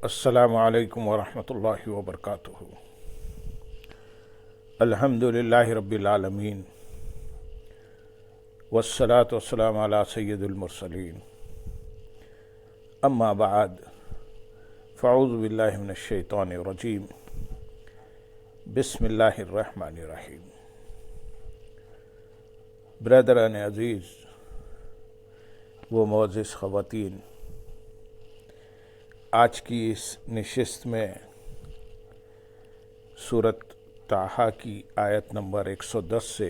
السلام علیکم ورحمۃ اللہ وبرکاتہ۔ الحمد للہ رب العالمین والصلاة والسلام علی سید المرسلین، اما بعد فاعوذ باللہ من الشیطان الرجیم، بسم اللہ الرحمن الرحیم۔ برادران عزیز و معزز خواتین، آج کی اس نشست میں سورۃ طٰہٰ کی آیت نمبر 110 سے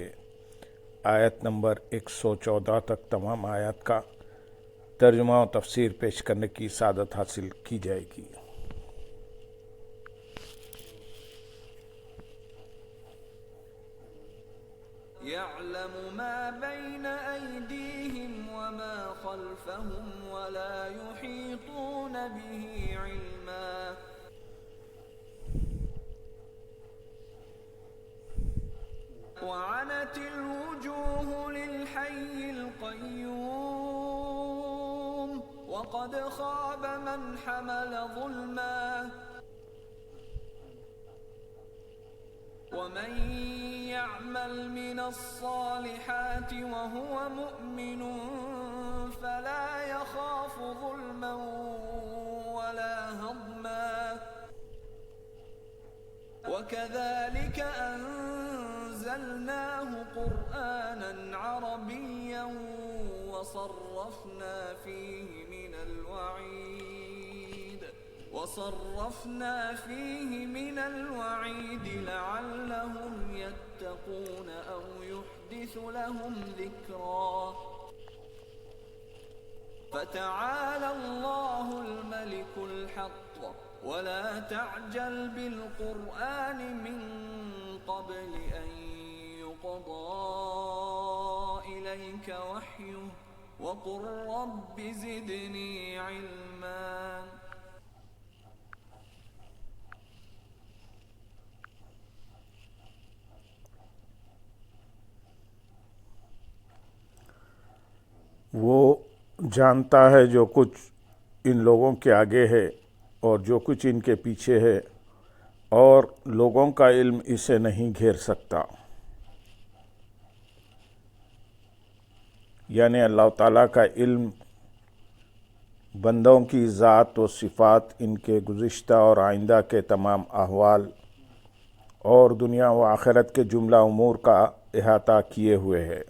آیت نمبر 114 تک تمام آیات کا ترجمہ و تفسیر پیش کرنے کی سعادت حاصل کی جائے گی۔ يعلم ما بين أيديهم وما خلفهم ولا يحيطون به علما وعنت الوجوه للحي القيوم وقد خاب من حمل ظلما ومن يعمل من الصالحات وهو مؤمن فلا يخاف ظلما ولا هضما وكذلك أنزلناه قرآنا عربيا وصرفنا فيه من الوعيد لعلهم يتقون أو يحدث لهم ذكرا فتعالى الله الملك الحق ولا تعجل بالقرآن من قبل أن يقضى إليك وحيه وقل رب زدني علما۔ وہ جانتا ہے جو کچھ ان لوگوں کے آگے ہے اور جو کچھ ان کے پیچھے ہے، اور لوگوں کا علم اسے نہیں گھیر سکتا۔ یعنی اللہ تعالیٰ کا علم بندوں کی ذات و صفات، ان کے گزشتہ اور آئندہ کے تمام احوال اور دنیا و آخرت کے جملہ امور کا احاطہ کیے ہوئے ہے۔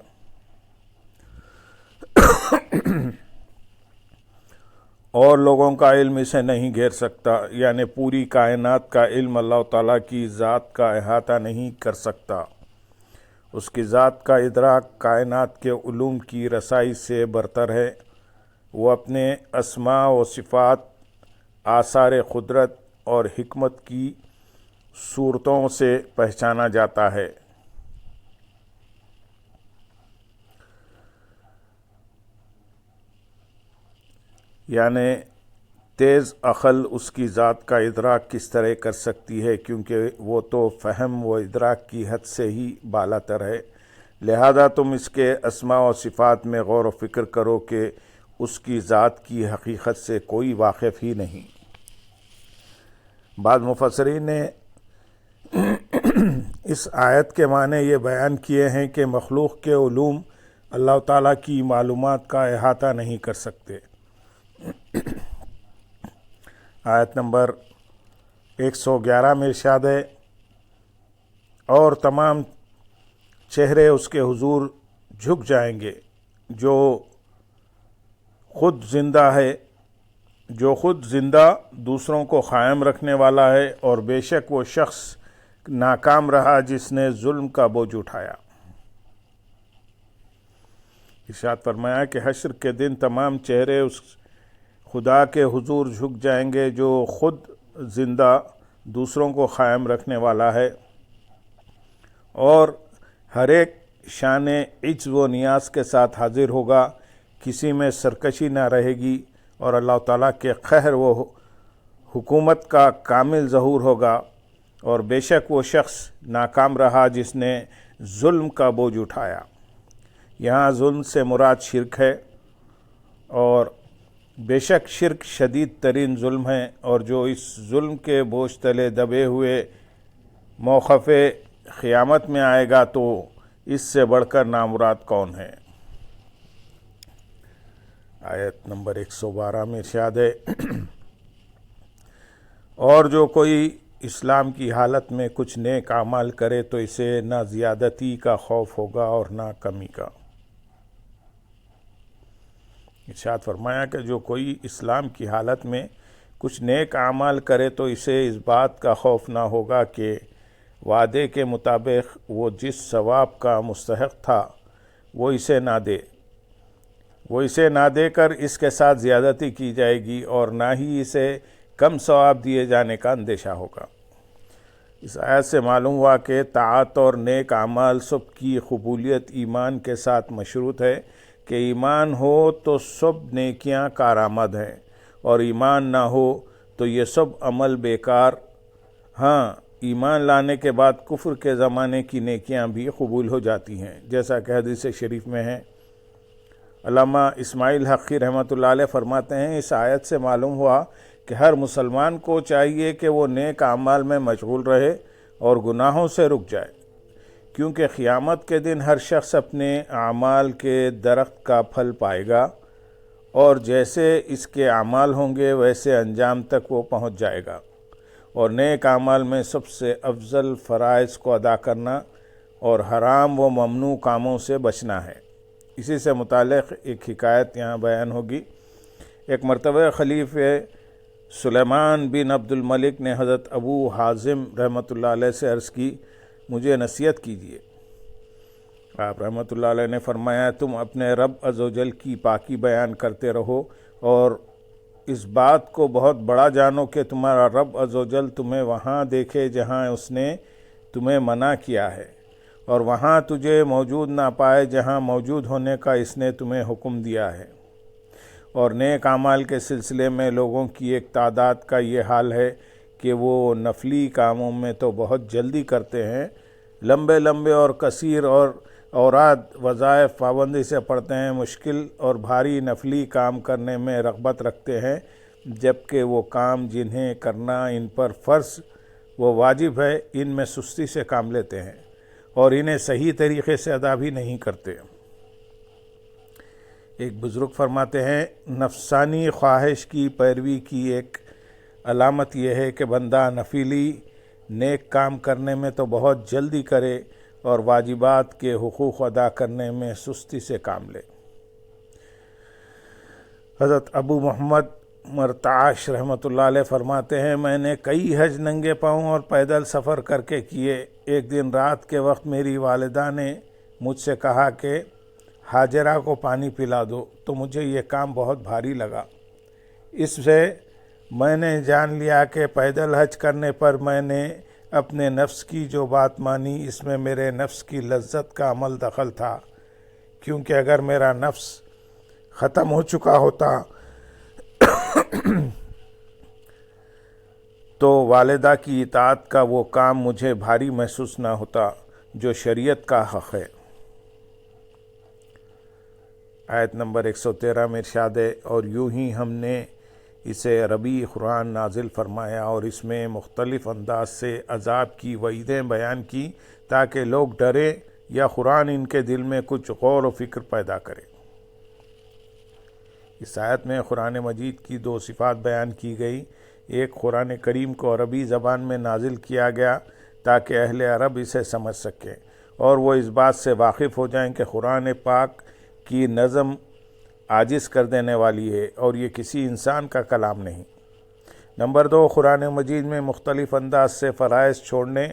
اور لوگوں کا علم اسے نہیں گھیر سکتا، یعنی پوری کائنات کا علم اللہ تعالیٰ کی ذات کا احاطہ نہیں کر سکتا۔ اس کی ذات کا ادراک کائنات کے علوم کی رسائی سے برتر ہے۔ وہ اپنے اسماء و صفات، آثار قدرت اور حکمت کی صورتوں سے پہچانا جاتا ہے۔ یعنی تیز عقل اس کی ذات کا ادراک کس طرح کر سکتی ہے، کیونکہ وہ تو فہم و ادراک کی حد سے ہی بالا تر ہے۔ لہذا تم اس کے اسماء و صفات میں غور و فکر کرو کہ اس کی ذات کی حقیقت سے کوئی واقف ہی نہیں۔ بعض مفسرین نے اس آیت کے معنی یہ بیان کیے ہیں کہ مخلوق کے علوم اللہ تعالیٰ کی معلومات کا احاطہ نہیں کر سکتے۔ آیت نمبر 111 میں ارشاد ہے، اور تمام چہرے اس کے حضور جھک جائیں گے، جو خود زندہ دوسروں کو قائم رکھنے والا ہے، اور بے شک وہ شخص ناکام رہا جس نے ظلم کا بوجھ اٹھایا۔ ارشاد فرمایا کہ حشر کے دن تمام چہرے اس خدا کے حضور جھک جائیں گے جو خود زندہ دوسروں کو قائم رکھنے والا ہے، اور ہر ایک شان عجز و نیاز کے ساتھ حاضر ہوگا، کسی میں سرکشی نہ رہے گی، اور اللہ تعالیٰ کے قہر و حکومت کا کامل ظہور ہوگا، اور بے شک وہ شخص ناکام رہا جس نے ظلم کا بوجھ اٹھایا۔ یہاں ظلم سے مراد شرک ہے، اور بے شک شرک شدید ترین ظلم ہے، اور جو اس ظلم کے بوجھ تلے دبے ہوئے موقف قیامت میں آئے گا تو اس سے بڑھ کر نامراد کون ہے۔ آیت نمبر 112 میں ارشاد ہے، اور جو کوئی اسلام کی حالت میں کچھ نیک اعمال کرے تو اسے نہ زیادتی کا خوف ہوگا اور نہ کمی کا۔ ارشاد فرمایا کہ جو کوئی اسلام کی حالت میں کچھ نیک اعمال کرے تو اسے اس بات کا خوف نہ ہوگا کہ وعدے کے مطابق وہ جس ثواب کا مستحق تھا وہ اسے نہ دے کر اس کے ساتھ زیادتی کی جائے گی، اور نہ ہی اسے کم ثواب دیے جانے کا اندیشہ ہوگا۔ اس آیت سے معلوم ہوا کہ طاعت اور نیک اعمال سب کی قبولیت ایمان کے ساتھ مشروط ہے کہ ایمان ہو تو سب نیکیاں کارآمد ہیں، اور ایمان نہ ہو تو یہ سب عمل بیکار۔ ہاں، ایمان لانے کے بعد کفر کے زمانے کی نیکیاں بھی قبول ہو جاتی ہیں، جیسا کہ حدیث شریف میں ہے۔ علامہ اسماعیل حقی رحمۃ اللہ علیہ فرماتے ہیں، اس آیت سے معلوم ہوا کہ ہر مسلمان کو چاہیے کہ وہ نیک اعمال میں مشغول رہے اور گناہوں سے رک جائے، کیونکہ قیامت کے دن ہر شخص اپنے اعمال کے درخت کا پھل پائے گا، اور جیسے اس کے اعمال ہوں گے ویسے انجام تک وہ پہنچ جائے گا۔ اور نیک اعمال میں سب سے افضل فرائض کو ادا کرنا اور حرام و ممنوع کاموں سے بچنا ہے۔ اسی سے متعلق ایک حکایت یہاں بیان ہوگی۔ ایک مرتبہ خلیفہ سلیمان بن عبد الملک نے حضرت ابو حازم رحمۃ اللہ علیہ سے عرض کی، مجھے نصیحت کیجیے۔ آپ رحمۃ اللہ علیہ نے فرمایا، تم اپنے رب عزوجل کی پاکی بیان کرتے رہو اور اس بات کو بہت بڑا جانو کہ تمہارا رب عزوجل تمہیں وہاں دیکھے جہاں اس نے تمہیں منع کیا ہے، اور وہاں تجھے موجود نہ پائے جہاں موجود ہونے کا اس نے تمہیں حکم دیا ہے۔ اور نیک اعمال کے سلسلے میں لوگوں کی ایک تعداد کا یہ حال ہے کہ وہ نفلی کاموں میں تو بہت جلدی کرتے ہیں، لمبے لمبے اور کثیر اور اوراد وظائف پابندی سے پڑھتے ہیں، مشکل اور بھاری نفلی کام کرنے میں رغبت رکھتے ہیں، جبکہ وہ کام جنہیں کرنا ان پر فرض و واجب ہے ان میں سستی سے کام لیتے ہیں اور انہیں صحیح طریقے سے ادا بھی نہیں کرتے۔ ایک بزرگ فرماتے ہیں، نفسانی خواہش کی پیروی کی ایک علامت یہ ہے کہ بندہ نفلی نیک کام کرنے میں تو بہت جلدی کرے اور واجبات کے حقوق ادا کرنے میں سستی سے کام لے۔ حضرت ابو محمد مرتعش رحمۃ اللہ علیہ فرماتے ہیں، میں نے کئی حج ننگے پاؤں اور پیدل سفر کر کے کیے۔ ایک دن رات کے وقت میری والدہ نے مجھ سے کہا کہ حاجرہ کو پانی پلا دو، تو مجھے یہ کام بہت بھاری لگا۔ اس سے میں نے جان لیا کہ پیدل حج کرنے پر میں نے اپنے نفس کی جو بات مانی، اس میں میرے نفس کی لذت کا عمل دخل تھا، کیونکہ اگر میرا نفس ختم ہو چکا ہوتا تو والدہ کی اطاعت کا وہ کام مجھے بھاری محسوس نہ ہوتا جو شریعت کا حق ہے۔ آیت نمبر 113 میں ارشاد ہے، اور یوں ہی ہم نے اسے عربی قرآن نازل فرمایا اور اس میں مختلف انداز سے عذاب کی وعیدیں بیان کی تاکہ لوگ ڈریں یا قرآن ان کے دل میں کچھ غور و فکر پیدا کرے۔ اس آیت میں قرآن مجید کی دو صفات بیان کی گئی۔ ایک، قرآن کریم کو عربی زبان میں نازل کیا گیا تاکہ اہل عرب اسے سمجھ سکیں اور وہ اس بات سے واقف ہو جائیں کہ قرآن پاک کی نظم عاجز کر دینے والی ہے اور یہ کسی انسان کا کلام نہیں۔ نمبر دو، قرآن مجید میں مختلف انداز سے فرائض چھوڑنے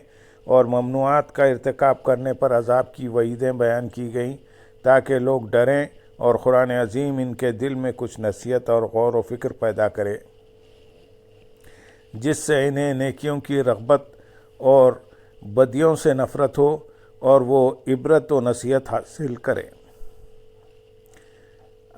اور ممنوعات کا ارتکاب کرنے پر عذاب کی وعیدیں بیان کی گئیں تاکہ لوگ ڈریں اور قرآن عظیم ان کے دل میں کچھ نصیحت اور غور و فکر پیدا کرے، جس سے انہیں نیکیوں کی رغبت اور بدیوں سے نفرت ہو اور وہ عبرت و نصیحت حاصل کریں۔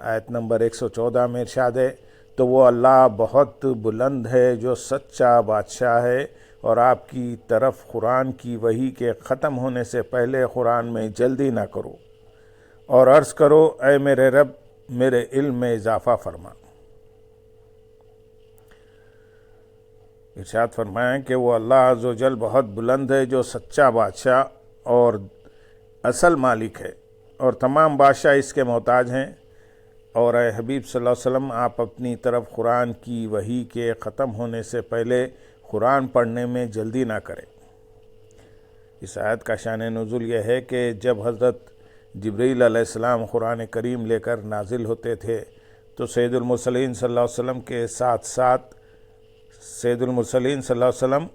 آیت نمبر 114 میں ارشاد ہے، تو وہ اللہ بہت بلند ہے جو سچا بادشاہ ہے، اور آپ کی طرف قرآن کی وحی کے ختم ہونے سے پہلے قرآن میں جلدی نہ کرو اور عرض کرو، اے میرے رب میرے علم میں اضافہ فرما۔ ارشاد فرمائیں کہ وہ اللہ عز و جل بہت بلند ہے جو سچا بادشاہ اور اصل مالک ہے، اور تمام بادشاہ اس کے محتاج ہیں۔ اور اے حبیب صلی اللہ علیہ وسلم، آپ اپنی طرف قرآن کی وحی کے ختم ہونے سے پہلے قرآن پڑھنے میں جلدی نہ کریں۔ اس آیت کا شان نزول یہ ہے کہ جب حضرت جبرائیل علیہ السلام قرآن کریم لے کر نازل ہوتے تھے تو سید المرسلین صلی اللہ علیہ وسلم کے ساتھ ساتھ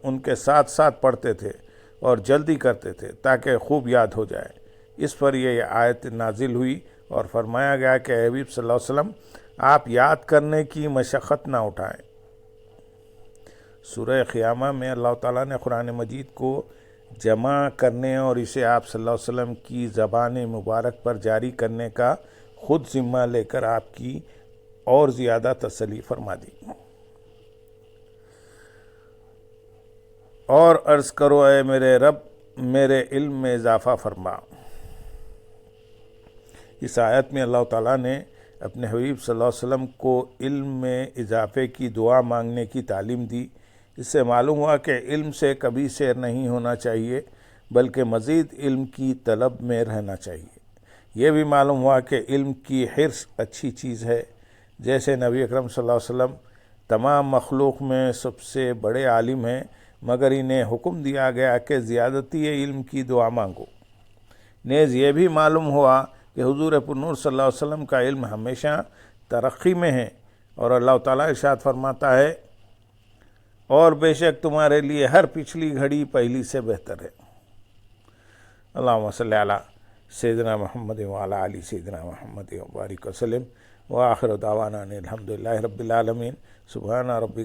ان کے ساتھ ساتھ پڑھتے تھے اور جلدی کرتے تھے تاکہ خوب یاد ہو جائے۔ اس پر یہ آیت نازل ہوئی اور فرمایا گیا کہ اے حبیب صلی اللہ علیہ وسلم، آپ یاد کرنے کی مشقت نہ اٹھائیں۔ سورہ قیامہ میں اللہ تعالیٰ نے قرآن مجید کو جمع کرنے اور اسے آپ صلی اللہ علیہ وسلم کی زبان مبارک پر جاری کرنے کا خود ذمہ لے کر آپ کی اور زیادہ تسلی فرما دی۔ اور عرض کرو اے میرے رب، میرے علم میں اضافہ فرما۔ اس آیت میں اللہ تعالیٰ نے اپنے حبیب صلی اللہ علیہ وسلم کو علم میں اضافے کی دعا مانگنے کی تعلیم دی۔ اس سے معلوم ہوا کہ علم سے کبھی سیر نہیں ہونا چاہیے، بلکہ مزید علم کی طلب میں رہنا چاہیے۔ یہ بھی معلوم ہوا کہ علم کی حرص اچھی چیز ہے، جیسے نبی اکرم صلی اللہ علیہ وسلم تمام مخلوق میں سب سے بڑے عالم ہیں، مگر انہیں حکم دیا گیا کہ زیادتی علم کی دعا مانگو۔ نیز یہ بھی معلوم ہوا کہ حضور پرنور صلی اللہ علیہ وسلم کا علم ہمیشہ ترقی میں ہے، اور اللہ تعالیٰ ارشاد فرماتا ہے، اور بے شک تمہارے لیے ہر پچھلی گھڑی پہلی سے بہتر ہے۔ اللہم صلی علی سیدنا محمد وعلی آل سیدنا محمد وبارک وسلم، وآخر دعوانا ان الحمدللہ رب العالمین۔ سبحان ربک